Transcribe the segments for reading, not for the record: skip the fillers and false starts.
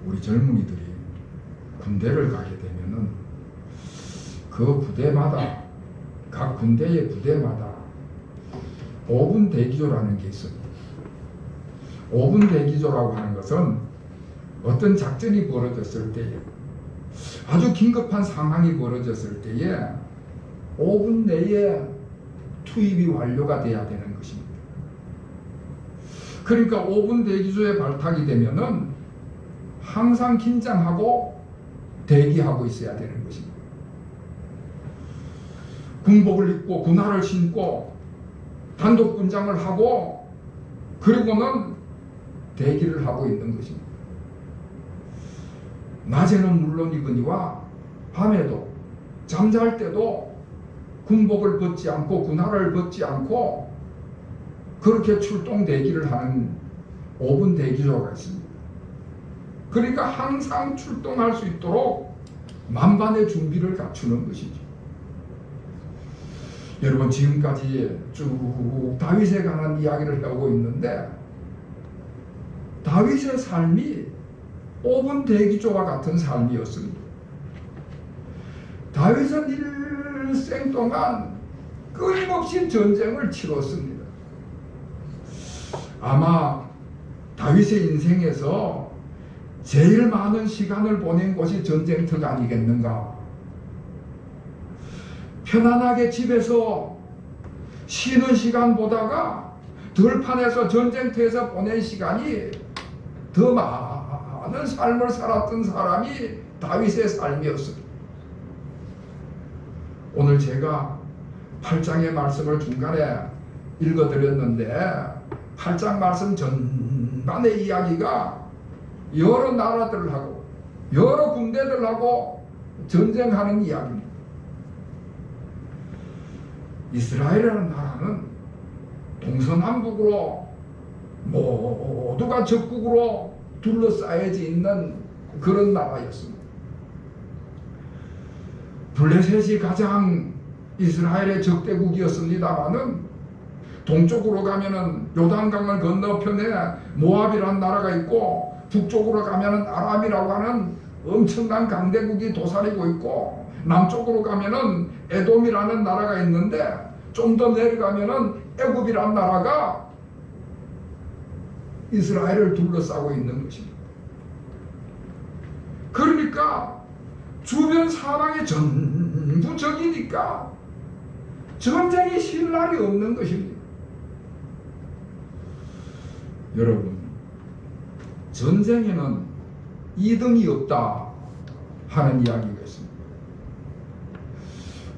우리 젊은이들이 군대를 가게 되면은 그 부대마다, 각 군대의 부대마다 5분 대기조라는 게 있습니다. 5분 대기조라고 하는 것은 어떤 작전이 벌어졌을 때에, 아주 긴급한 상황이 벌어졌을 때에 5분 내에 투입이 완료가 돼야 되는 것입니다. 그러니까 5분 대기조에 발탁이 되면은 항상 긴장하고 대기하고 있어야 되는 것입니다. 군복을 입고 군화를 신고 단독군장을 하고 그리고는 대기를 하고 있는 것입니다. 낮에는 물론이거니와 밤에도 잠잘 때도 군복을 벗지 않고 군화를 벗지 않고 그렇게 출동 대기를 하는 5분 대기조가 있습니다. 그러니까 항상 출동할 수 있도록 만반의 준비를 갖추는 것이죠. 여러분, 지금까지 쭉 다윗에 관한 이야기를 하고 있는데 다윗의 삶이 5분 대기조와 같은 삶이었습니다. 다윗은 일생 동안 끊임없이 전쟁을 치렀습니다. 아마 다윗의 인생에서 제일 많은 시간을 보낸 곳이 전쟁터가 아니겠는가. 편안하게 집에서 쉬는 시간보다가 들판에서 전쟁터에서 보낸 시간이 더 많은 삶을 살았던 사람이 다윗의 삶이었습니다. 오늘 제가 8장의 말씀을 중간에 읽어드렸는데 8장 말씀 전반의 이야기가 여러 나라들하고 여러 군대들하고 전쟁하는 이야기입니다. 이스라엘이라는 나라는 동서남북으로 모두가 적국으로 둘러싸여져 있는 그런 나라였습니다. 블레셋이 가장 이스라엘의 적대국이었습니다마는 동쪽으로 가면은 요단강을 건너편에 모압이라는 나라가 있고 북쪽으로 가면은 아람이라고 하는 엄청난 강대국이 도사리고 있고 남쪽으로 가면은 에돔이라는 나라가 있는데 좀 더 내려가면은 애굽이라는 나라가 이스라엘을 둘러싸고 있는 것입니다. 그러니까 주변 사방이 전부 적이니까 전쟁이 쉴 날이 없는 것입니다. 여러분, 전쟁에는 2등이 없다 하는 이야기가 있습니다.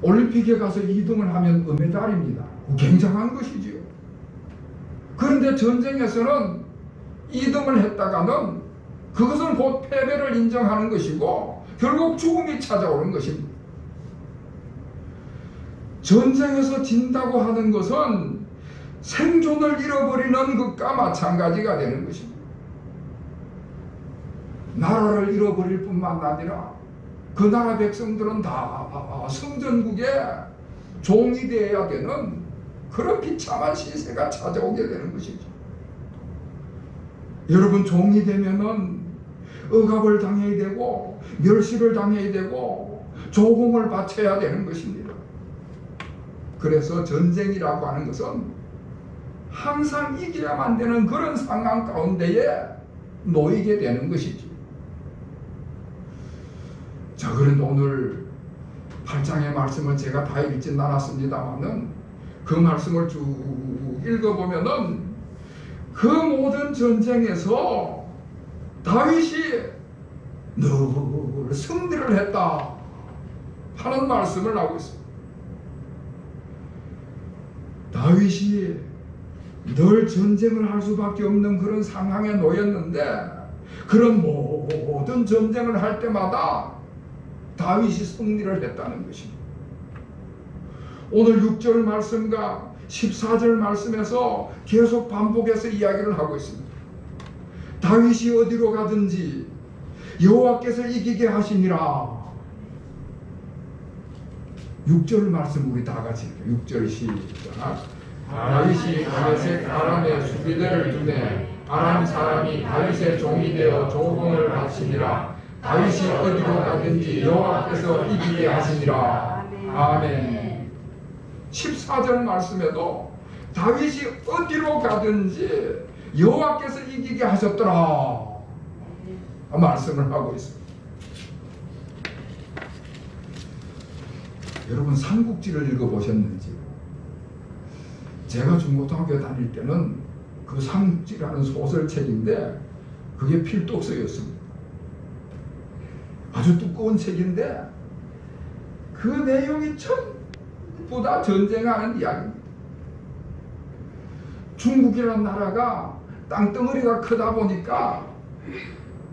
올림픽에 가서 2등을 하면 은메달입니다. 굉장한 것이지요. 그런데 전쟁에서는 2등을 했다가는 그것은 곧 패배를 인정하는 것이고 결국 죽음이 찾아오는 것입니다. 전쟁에서 진다고 하는 것은 생존을 잃어버리는 것과 마찬가지가 되는 것입니다. 나라를 잃어버릴 뿐만 아니라 그 나라 백성들은 다 성전국의 종이 되어야 되는 그런 비참한 시세가 찾아오게 되는 것이죠. 여러분, 종이 되면은 억압을 당해야 되고 멸시를 당해야 되고 조공을 바쳐야 되는 것입니다. 그래서 전쟁이라고 하는 것은 항상 이겨야만 되는 그런 상황 가운데에 놓이게 되는 것이죠. 자, 그런데 오늘 8장의 말씀을 제가 다 읽진 않았습니다만은 그 말씀을 쭉 읽어보면은 그 모든 전쟁에서 다윗이 늘 승리를 했다 하는 말씀을 하고 있습니다. 다윗이 늘 전쟁을 할 수밖에 없는 그런 상황에 놓였는데 그런 모든 전쟁을 할 때마다 다윗이 승리를 했다는 것입니다. 오늘 6절 말씀과 14절 말씀에서 계속 반복해서 이야기를 하고 있습니다. 다윗이 어디로 가든지 여호와께서 이기게 하시니라. 6절 말씀 우리 다 같이 읽어요. 6절 시작. 다윗이 다메섹 아람의 수비대를 두매 아람 사람이 다윗의 종이 되어 조공을 바치니라. 다윗이 어디로 가든지 여호와께서 이기게 하시니라. 아멘. 14절 말씀에도 다윗이 어디로 가든지 여호와께서 이기게 하셨더라 말씀을 하고 있습니다. 여러분 삼국지를 읽어보셨는지? 제가 중고등학교 다닐 때는 그 삼국지라는 소설책인데 그게 필독서였습니다. 아주 두꺼운 책인데 그 내용이 전부 다 전쟁하는 이야기입니다. 중국이라는 나라가 땅덩어리가 크다 보니까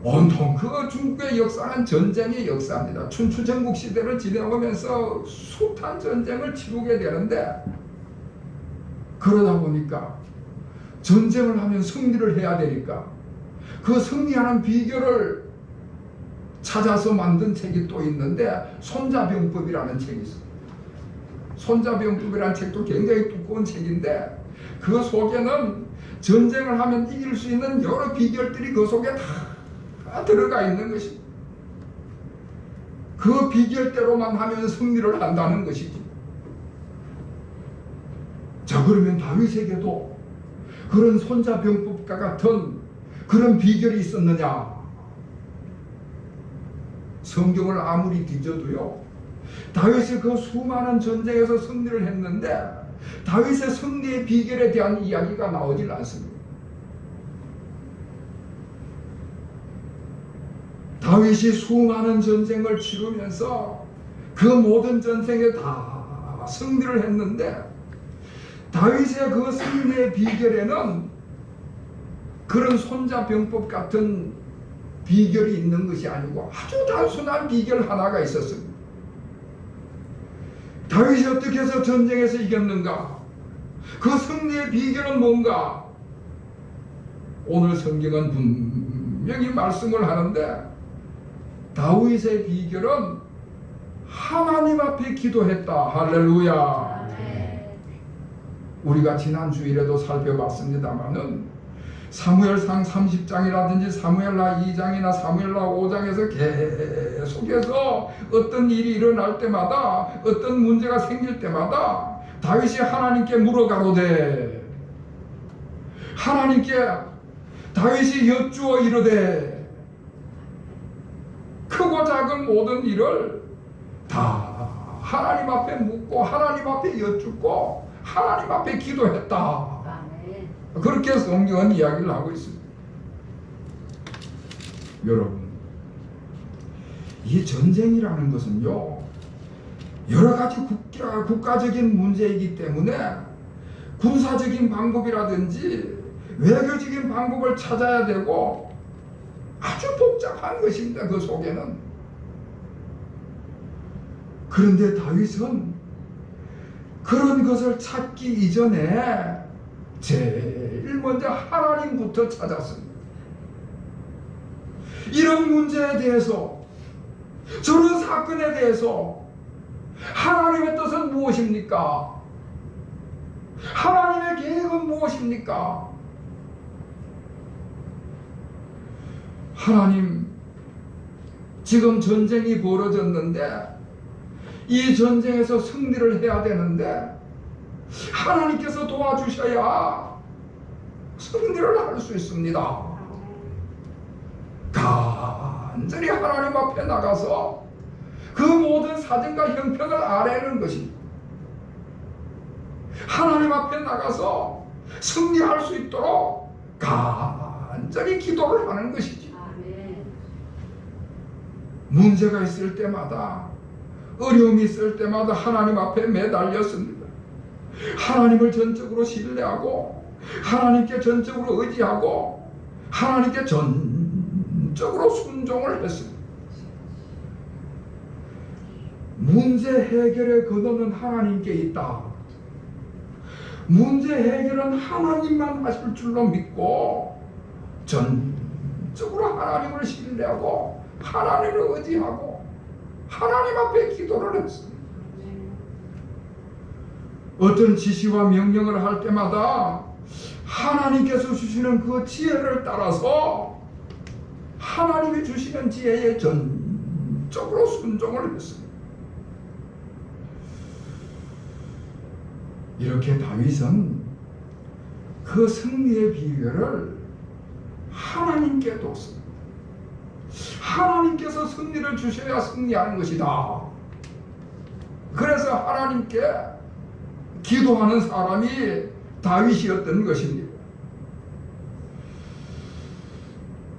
온통 그 중국의 역사는 전쟁의 역사입니다. 춘추전국 시대를 지내오면서 숱한 전쟁을 치르게 되는데 그러다 보니까 전쟁을 하면 승리를 해야 되니까 그 승리하는 비결을 찾아서 만든 책이 또 있는데 손자병법이라는 책이 있습니다. 손자병법이라는 책도 굉장히 두꺼운 책인데 그 속에는 전쟁을 하면 이길 수 있는 여러 비결들이 그 속에 다 들어가 있는 것입니다. 그 비결대로만 하면 승리를 한다는 것이지. 자, 그러면 다윗에게도 그런 손자병법과 같은 그런 비결이 있었느냐? 성경을 아무리 뒤져도요, 다윗이 그 수많은 전쟁에서 승리를 했는데 다윗의 승리의 비결에 대한 이야기가 나오질 않습니다. 다윗이 수많은 전쟁을 치르면서 그 모든 전쟁에 다 승리를 했는데 다윗의 그 승리의 비결에는 그런 손자병법 같은 비결이 있는 것이 아니고 아주 단순한 비결 하나가 있었습니다. 다윗이 어떻게 해서 전쟁에서 이겼는가? 그 승리의 비결은 뭔가? 오늘 성경은 분명히 말씀을 하는데 다윗의 비결은 하나님 앞에 기도했다. 할렐루야. 우리가 지난 주일에도 살펴봤습니다마는 사무엘상 30장이라든지 사무엘하 2장이나 사무엘하 5장에서 계속해서 어떤 일이 일어날 때마다 어떤 문제가 생길 때마다 다윗이 하나님께 물어가로되 하나님께 다윗이 여쭈어 이르되 크고 작은 모든 일을 다 하나님 앞에 묻고 하나님 앞에 여쭙고 하나님 앞에 기도했다. 그렇게 성경은 이야기를 하고 있습니다. 여러분, 이 전쟁이라는 것은요, 여러 가지 국가적인 문제이기 때문에 군사적인 방법이라든지 외교적인 방법을 찾아야 되고 아주 복잡한 것입니다. 그 속에는. 그런데 다윗은 그런 것을 찾기 이전에 제일 먼저 하나님부터 찾았습니다. 이런 문제에 대해서, 저런 사건에 대해서 하나님의 뜻은 무엇입니까? 하나님의 계획은 무엇입니까? 하나님, 지금 전쟁이 벌어졌는데 이 전쟁에서 승리를 해야 되는데 하나님께서 도와주셔야 승리를 할 수 있습니다. 간절히 하나님 앞에 나가서 그 모든 사정과 형편을 아뢰는 것입니다. 하나님 앞에 나가서 승리할 수 있도록 간절히 기도를 하는 것이지. 문제가 있을 때마다, 어려움이 있을 때마다 하나님 앞에 매달렸습니다. 하나님을 전적으로 신뢰하고 하나님께 전적으로 의지하고 하나님께 전적으로 순종을 했습니다. 문제 해결의 근원은 하나님께 있다. 문제 해결은 하나님만 하실 줄로 믿고 전적으로 하나님을 신뢰하고 하나님을 의지하고 하나님 앞에 기도를 했습니다. 어떤 지시와 명령을 할 때마다 하나님께서 주시는 그 지혜를 따라서 하나님이 주시는 지혜에 전적으로 순종을 했습니다. 이렇게 다윗은 그 승리의 비결을 하나님께 뒀습니다. 하나님께서 승리를 주셔야 승리하는 것이다. 그래서 하나님께 기도하는 사람이 다윗이었던 것입니다.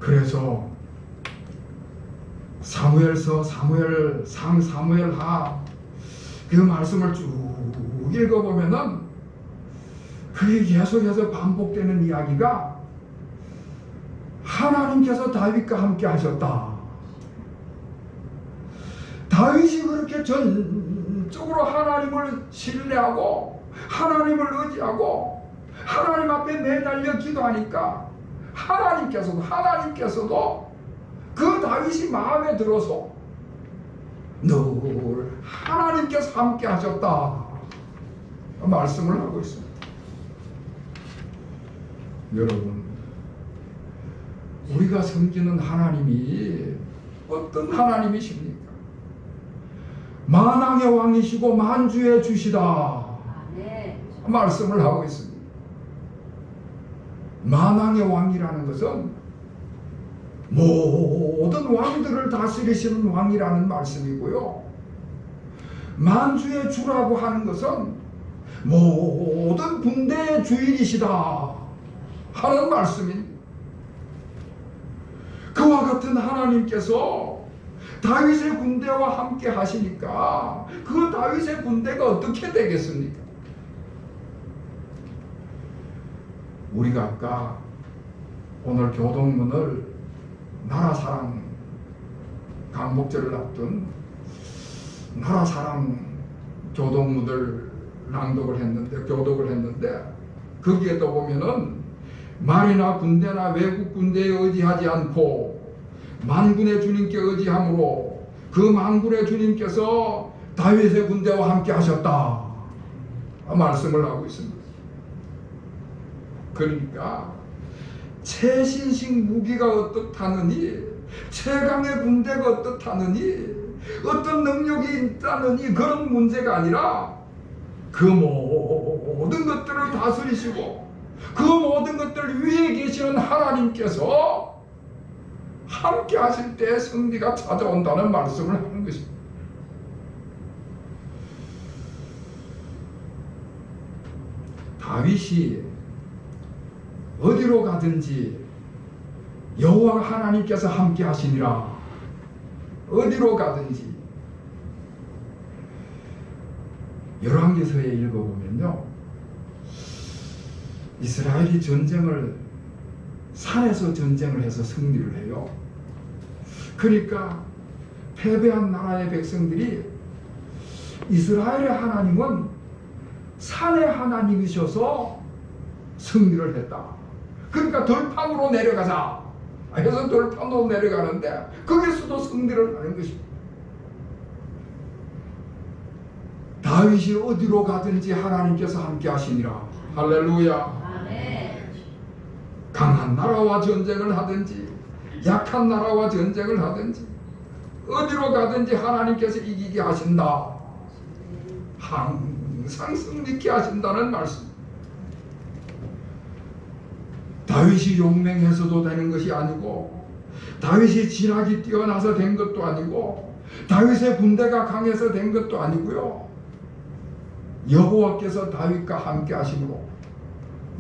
그래서 사무엘서, 사무엘상, 사무엘하 그 말씀을 쭉 읽어보면은 그게 계속해서 반복되는 이야기가 하나님께서 다윗과 함께 하셨다. 다윗이 그렇게 전적으로 하나님을 신뢰하고 하나님을 의지하고 하나님 앞에 매달려 기도하니까 하나님께서도 그 다윗이 마음에 들어서 늘 하나님께서 함께 하셨다 말씀을 하고 있습니다. 여러분, 우리가 섬기는 하나님이 어떤 하나님이십니까? 만왕의 왕이시고 만주의 주시다 말씀을 하고 있습니다. 만왕의 왕이라는 것은 모든 왕들을 다스리시는 왕이라는 말씀이고요, 만주의 주라고 하는 것은 모든 군대의 주인이시다 하는 말씀입니다. 그와 같은 하나님께서 다윗의 군대와 함께 하시니까 그 다윗의 군대가 어떻게 되겠습니까? 우리가 아까 오늘 교동문을 나라사랑 강목절을 앞둔 나라사랑 교동문을 교독을 했는데 거기에도 보면은 말이나 군대나 외국 군대에 의지하지 않고 만군의 주님께 의지함으로 그 만군의 주님께서 다윗의 군대와 함께 하셨다 말씀을 하고 있습니다. 그러니까 최신식 무기가 어떻다느니, 최강의 군대가 어떻다느니, 어떤 능력이 있다느니 그런 문제가 아니라 그 모든 것들을 다스리시고 그 모든 것들 위에 계시는 하나님께서 함께 하실 때 승리가 찾아온다는 말씀을 하는 것입니다. 다윗이 어디로 가든지 여호와 하나님께서 함께 하시니라. 어디로 가든지. 열왕기서에 읽어보면요, 이스라엘이 산에서 전쟁을 해서 승리를 해요. 그러니까 패배한 나라의 백성들이 이스라엘의 하나님은 산의 하나님이셔서 승리를 했다. 그러니까 들판으로 내려가자 해서 들판으로 내려가는데 거기서도 승리를 하는 것입니다. 다윗이 어디로 가든지 하나님께서 함께 하시니라. 할렐루야. 강한 나라와 전쟁을 하든지 약한 나라와 전쟁을 하든지 어디로 가든지 하나님께서 이기게 하신다. 항상 승리케 하신다는 말씀. 다윗이 용맹해서도 되는 것이 아니고, 다윗이 진학이 뛰어나서 된 것도 아니고, 다윗의 군대가 강해서 된 것도 아니고요, 여호와께서 다윗과 함께 하심으로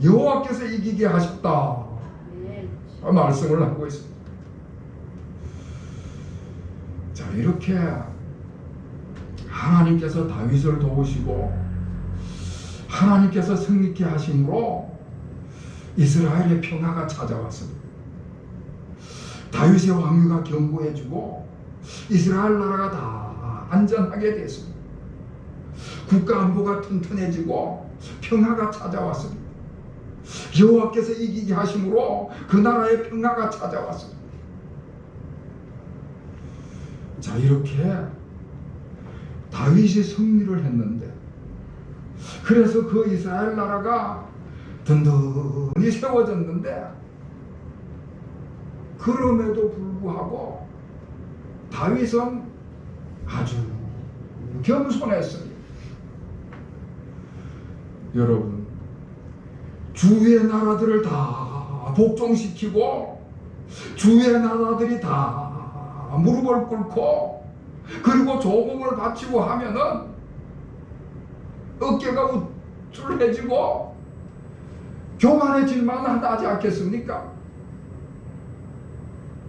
여호와께서 이기게 하셨다 말씀을 하고 있습니다. 자, 이렇게 하나님께서 다윗을 도우시고 하나님께서 승리케 하심으로 이스라엘의 평화가 찾아왔습니다. 다윗의 왕위가 견고해지고 이스라엘 나라가 다 안전하게 됐습니다. 국가 안보가 튼튼해지고 평화가 찾아왔습니다. 여호와께서 이기게 하심으로 그 나라의 평화가 찾아왔습니다. 자, 이렇게 다윗이 승리를 했는데, 그래서 그 이스라엘 나라가 든든히 세워졌는데 그럼에도 불구하고 다윗은 아주 겸손했습니다. 여러분, 주위의 나라들을 다 복종시키고 주위의 나라들이 다 무릎을 꿇고 그리고 조공을 바치고 하면은 어깨가 우쭐해지고 교만해질만 하지 않겠습니까?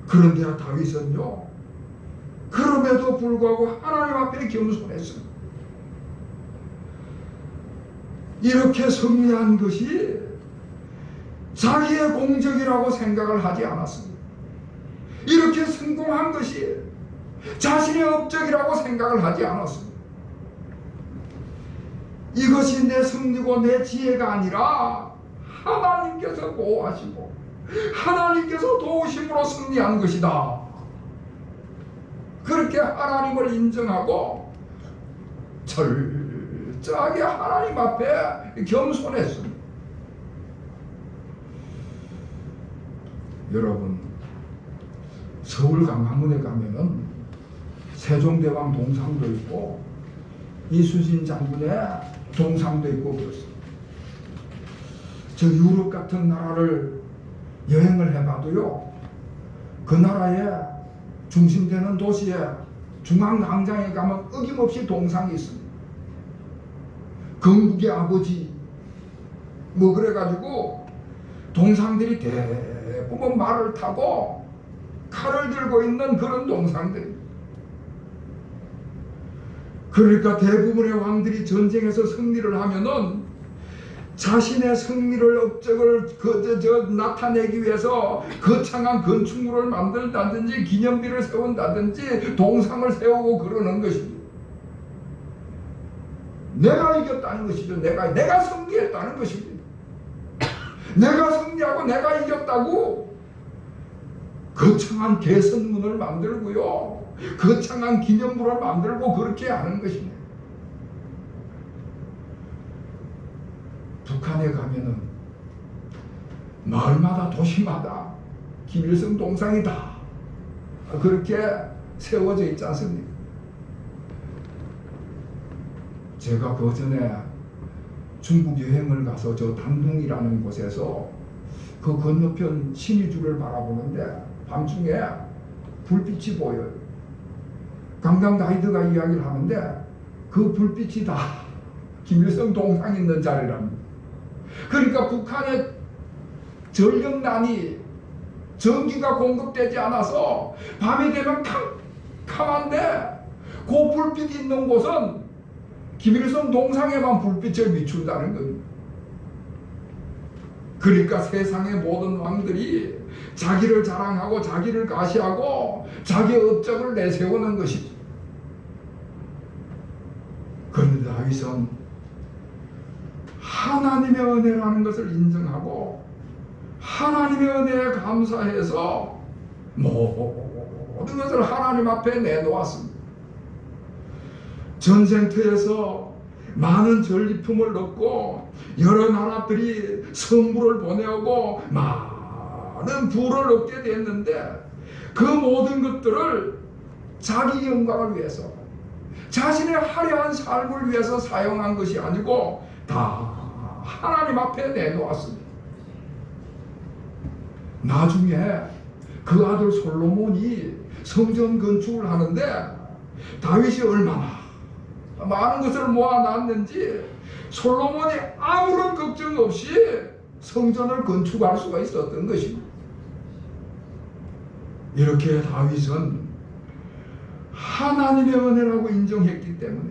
그런데 다윗은요, 그럼에도 불구하고 하나님 앞에 겸손했습니다. 이렇게 승리한 것이 자기의 공적이라고 생각을 하지 않았습니다. 이렇게 성공한 것이 자신의 업적이라고 생각을 하지 않았습니다. 이것이 내 승리고 내 지혜가 아니라 하나님께서 보호하시고 하나님께서 도우심으로 승리한 것이다. 그렇게 하나님을 인정하고 철저하게 하나님 앞에 겸손했습니다. 여러분, 서울 강화문에 가면은 세종대왕 동상도 있고 이순신 장군의 동상도 있고 그렇습니다. 저 유럽 같은 나라를 여행을 해봐도요, 그 나라의 중심되는 도시에 중앙광장에 가면 어김없이 동상이 있습니다. 건국의 아버지 뭐 그래가지고 동상들이 대부분 말을 타고 칼을 들고 있는 그런 동상들이. 그러니까 대부분의 왕들이 전쟁에서 승리를 하면은 자신의 승리를 업적을 나타내기 위해서 거창한 건축물을 만든다든지 기념비를 세운다든지 동상을 세우고 그러는 것입니다. 내가 이겼다는 것이죠. 내가 승리했다는 것입니다. 내가 승리하고 내가 이겼다고 거창한 개선문을 만들고요, 거창한 기념물을 만들고 그렇게 하는 것입니다. 북한에 가면은 마을마다 도시마다 김일성 동상이다 그렇게 세워져 있지 않습니까? 제가 그 전에 중국 여행을 가서 저 단둥이라는 곳에서 그 건너편 신의주를 바라보는데 밤중에 불빛이 보여요. 관광 가이드가 이야기를 하는데 그 불빛이 다 김일성 동상 있는 자리랍니다. 그러니까 북한의 전력난이 전기가 공급되지 않아서 밤이 되면 캄캄한데 그 불빛이 있는 곳은 김일성 동상에만 불빛을 비춘다는 겁니다. 그러니까 세상의 모든 왕들이 자기를 자랑하고 자기를 가시하고 자기의 업적을 내세우는 것이죠. 그런데 다윗은 하나님의 은혜라는 것을 인정하고 하나님의 은혜에 감사해서 모든 것을 하나님 앞에 내놓았습니다. 전쟁터에서 많은 전리품을 얻고 여러 나라들이 선물을 보내오고 많은 부를 얻게 됐는데 그 모든 것들을 자기 영광을 위해서 자신의 화려한 삶을 위해서 사용한 것이 아니고 다 하나님 앞에 내놓았습니다. 나중에 그 아들 솔로몬이 성전 건축을 하는데 다윗이 얼마나 많은 것을 모아놨는지 솔로몬이 아무런 걱정 없이 성전을 건축할 수가 있었던 것입니다. 이렇게 다윗은 하나님의 은혜라고 인정했기 때문에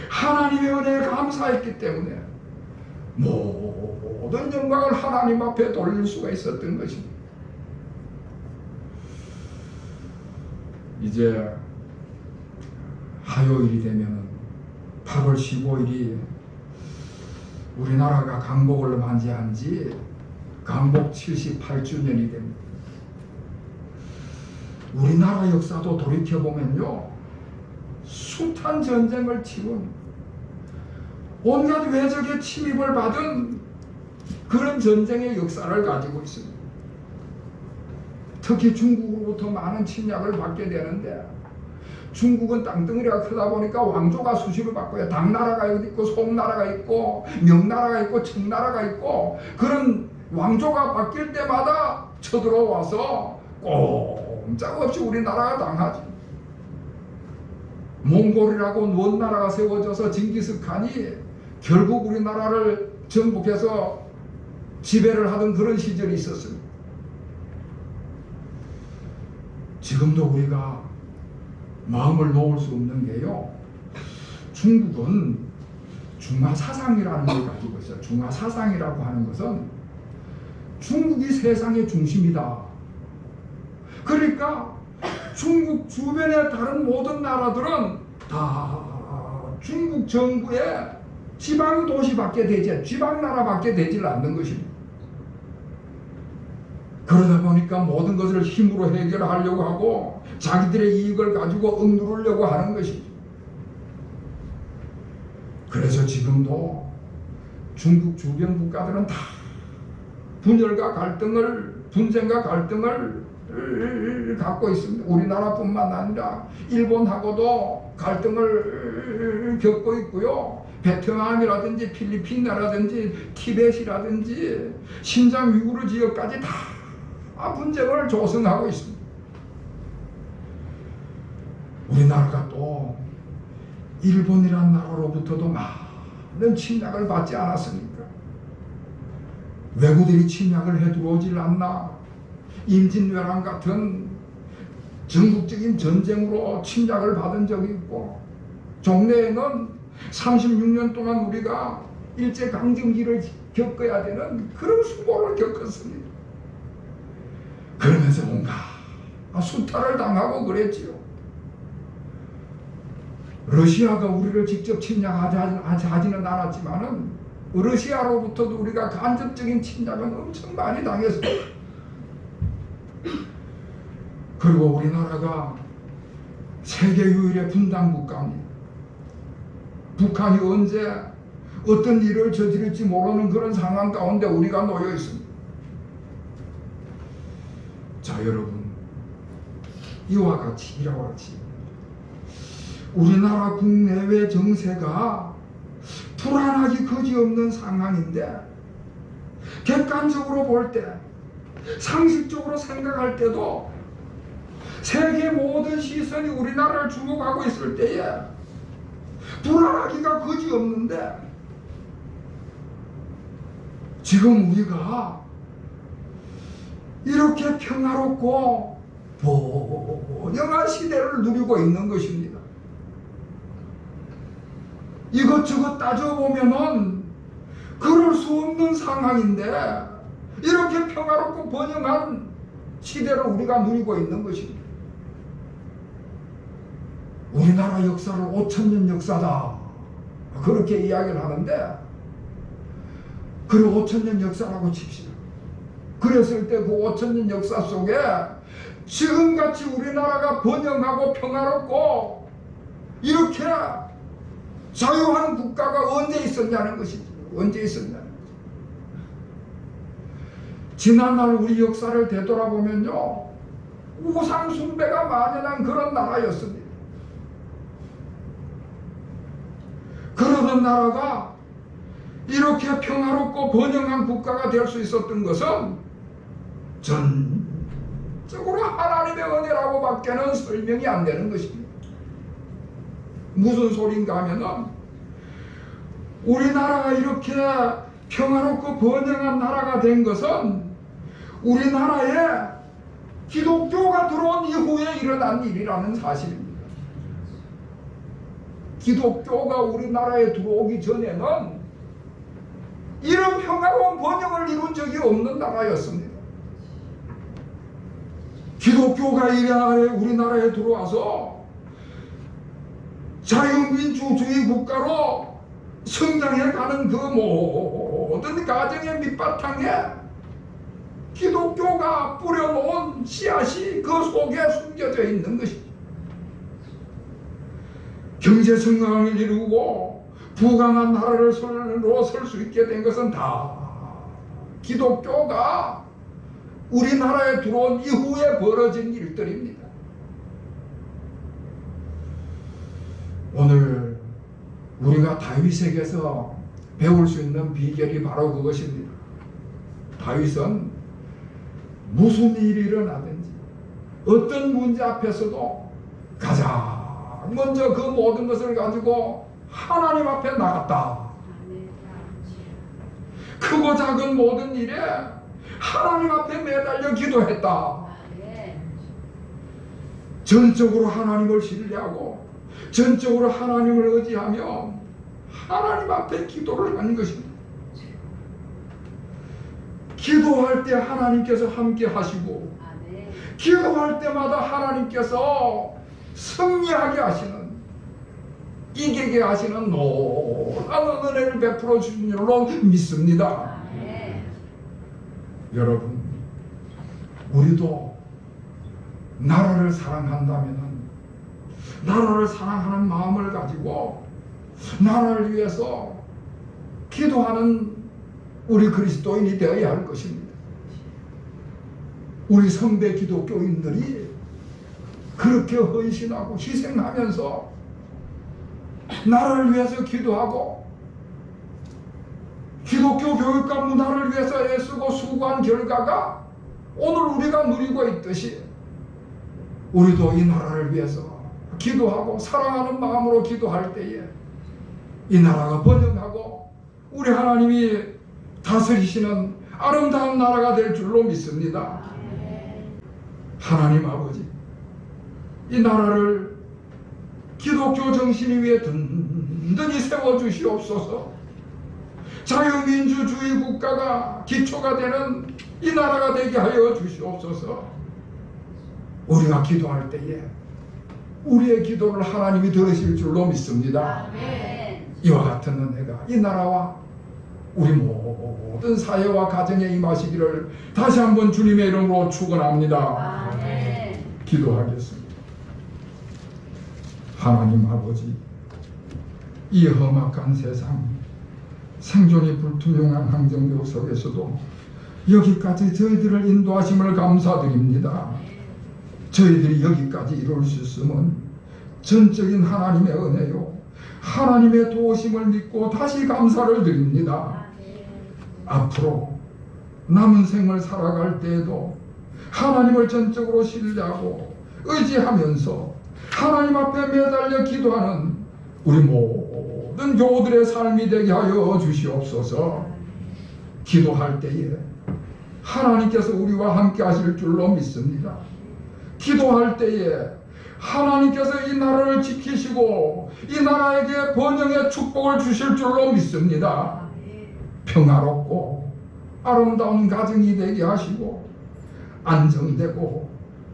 하나님의 은혜에 감사했기 때문에 모든 영광을 하나님 앞에 돌릴 수가 있었던 것입니다. 이제 화요일이 되면 8월 15일이 우리나라가 강복을 맞이한 지 강복 78주년이 됩니다. 우리나라 역사도 돌이켜보면요, 숱한 전쟁을 치른 온갖 외적의 침입을 받은 그런 전쟁의 역사를 가지고 있습니다. 특히 중국으로부터 많은 침략을 받게 되는데, 중국은 땅덩어리가 크다 보니까 왕조가 수시로 바꿔요. 당나라가 있고 송나라가 있고 명나라가 있고 청나라가 있고, 그런 왕조가 바뀔 때마다 쳐들어와서 꼼짝없이 우리나라가 당하지. 몽골이라고 원나라가 세워져서 징기스칸이 결국 우리나라를 정복해서 지배를 하던 그런 시절이 있었습니다. 지금도 우리가 마음을 놓을 수 없는 게요, 중국은 중화사상이라는 걸 가지고 있어요. 중화사상이라고 하는 것은 중국이 세상의 중심이다. 그러니까 중국 주변의 다른 모든 나라들은 다 중국 정부의 지방 도시밖에 되지, 지방 나라밖에 되질 않는 것입니다. 그러다 보니까 모든 것을 힘으로 해결하려고 하고 자기들의 이익을 가지고 억누르려고 하는 것이죠. 그래서 지금도 중국 주변 국가들은 다 분열과 갈등을, 분쟁과 갈등을 갖고 있습니다. 우리나라뿐만 아니라 일본하고도 갈등을 겪고 있고요. 베트남이라든지 필리핀이라든지 티벳이라든지 신장 위구르 지역까지 다 분쟁을 조성하고 있습니다. 우리나라가 또 일본이란 나라로부터도 많은 침략을 받지 않았습니까? 외구들이 침략을 해 들어오질 않나. 임진왜란 같은 전국적인 전쟁으로 침략을 받은 적이 있고, 종래에는 36년 동안 우리가 일제강점기를 겪어야 되는 그런 수고를 겪었습니다. 그러면서 온갖 수탈을 당하고 그랬지요. 러시아가 우리를 직접 침략하지는 않았지만은 러시아로부터도 우리가 간접적인 침략은 엄청 많이 당했습니다. 그리고 우리나라가 세계 유일의 분단 국가입니다. 북한이 언제 어떤 일을 저지를지 모르는 그런 상황 가운데 우리가 놓여 있습니다. 자, 여러분, 이와 같이 우리나라 국내외 정세가 불안하기 그지없는 상황인데, 객관적으로 볼 때, 상식적으로 생각할 때도 세계 모든 시선이 우리나라를 주목하고 있을 때에 불안하기가 그지없는데, 지금 우리가 이렇게 평화롭고 번영한 시대를 누리고 있는 것입니다. 이것저것 따져보면은 그럴 수 없는 상황인데, 이렇게 평화롭고 번영한 시대를 우리가 누리고 있는 것입니다. 우리나라 역사를 5,000년 역사다, 그렇게 이야기를 하는데, 그리고 5,000년 역사라고 칩시다. 그랬을 때 그 5,000년 역사 속에 지금같이 우리나라가 번영하고 평화롭고 이렇게 자유한 국가가 언제 있었냐는 것이죠. 언제 있었냐는 거죠. 지난날 우리 역사를 되돌아보면요, 우상 숭배가 만연한 그런 나라였습니다. 그러던 나라가 이렇게 평화롭고 번영한 국가가 될 수 있었던 것은 전적으로 하나님의 은혜라고 밖에는 설명이 안 되는 것입니다. 무슨 소린가 하면은, 우리나라가 이렇게 평화롭고 번영한 나라가 된 것은 우리나라에 기독교가 들어온 이후에 일어난 일이라는 사실입니다. 기독교가 우리나라에 들어오기 전에는 이런 평화로운 번영을 이룬 적이 없는 나라였습니다. 기독교가 우리나라에 들어와서 자유민주주의 국가로 성장해가는 그 모든 가정의 밑바탕에 기독교가 뿌려놓은 씨앗이 그 속에 숨겨져 있는 것이죠. 경제 성장을 이루고 부강한 나라로 설 수 있게 된 것은 다 기독교가 우리나라에 들어온 이후에 벌어진 일들입니다. 오늘 우리가 다윗에게서 배울 수 있는 비결이 바로 그것입니다. 다윗은 무슨 일이 일어나든지 어떤 문제 앞에서도 가장 먼저 그 모든 것을 가지고 하나님 앞에 나갔다. 크고 작은 모든 일에 하나님 앞에 매달려 기도했다. 전적으로 하나님을 신뢰하고 전적으로 하나님을 의지하며 하나님 앞에 기도를 한 것입니다. 기도할 때 하나님께서 함께 하시고 기도할 때마다 하나님께서 승리하게 하시는, 이기게 하시는 놀라운 은혜를 베풀어 주신 줄로 믿습니다. 여러분, 우리도 나라를 사랑한다면 나라를 사랑하는 마음을 가지고 나라를 위해서 기도하는 우리 그리스도인이 되어야 할 것입니다. 우리 성대 기독교인들이 그렇게 헌신하고 희생하면서 나라를 위해서 기도하고 기독교 교육과 문화를 위해서 애쓰고 수고한 결과가 오늘 우리가 누리고 있듯이 우리도 이 나라를 위해서 기도하고 사랑하는 마음으로 기도할 때에 이 나라가 번영하고 우리 하나님이 다스리시는 아름다운 나라가 될 줄로 믿습니다. 하나님 아버지, 이 나라를 기독교 정신 위에 든든히 세워주시옵소서. 자유민주주의 국가가 기초가 되는 이 나라가 되게 하여 주시옵소서. 우리가 기도할 때에 우리의 기도를 하나님이 들으실 줄로 믿습니다. 이와 같은 은혜가 이 나라와 우리 모든 사회와 가정에 임하시기를 다시 한번 주님의 이름으로 축원합니다. 기도하겠습니다. 하나님 아버지, 이 험악한 세상, 생존이 불투명한 항정교 속에서도 여기까지 저희들을 인도하심을 감사드립니다. 저희들이 여기까지 이룰 수 있음은 전적인 하나님의 은혜요, 하나님의 도우심을 믿고 다시 감사를 드립니다. 앞으로 남은 생을 살아갈 때에도 하나님을 전적으로 신뢰하고 의지하면서 하나님 앞에 매달려 기도하는 우리 모든 교우들의 삶이 되게 하여 주시옵소서. 기도할 때에 하나님께서 우리와 함께 하실 줄로 믿습니다. 기도할 때에 하나님께서 이 나라를 지키시고 이 나라에게 번영의 축복을 주실 줄로 믿습니다. 평화롭고 아름다운 가정이 되게 하시고 안정되고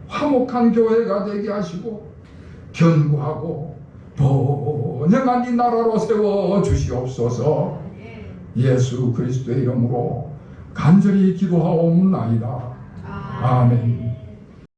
화목한 교회가 되게 하시고 견고하고 번영한 이 나라로 세워 주시옵소서. 예수 그리스도의 이름으로 간절히 기도하옵나이다. 아멘.